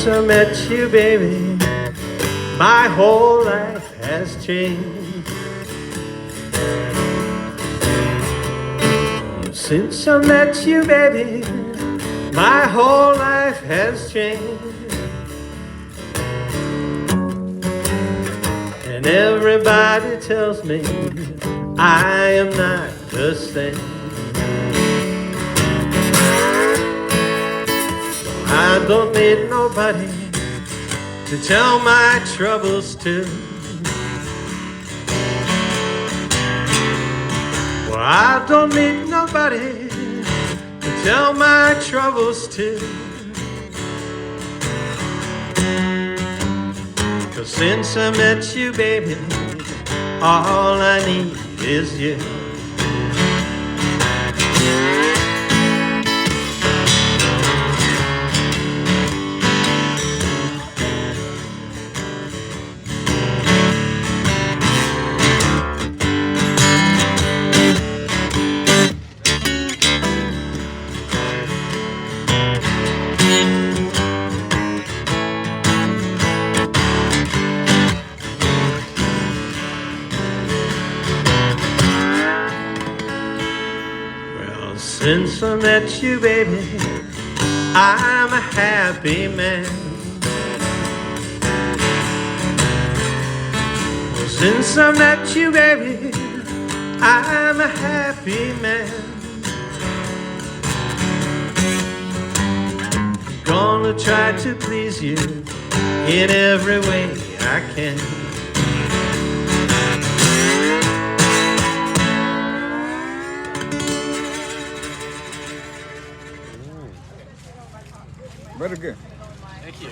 Since I met you, baby, my whole life has changed. Since I met you, baby, my whole life has changed. And everybody tells me I am not the same. I don't need nobody to tell my troubles to. Well, I don't need nobody to tell my troubles to. 'Cause since I met you, baby, all I need is you. Since I met you, baby, I'm a happy man. Well, since I met you, baby, I'm a happy man. Gonna try to please you in every way I can. Very good. Thank you.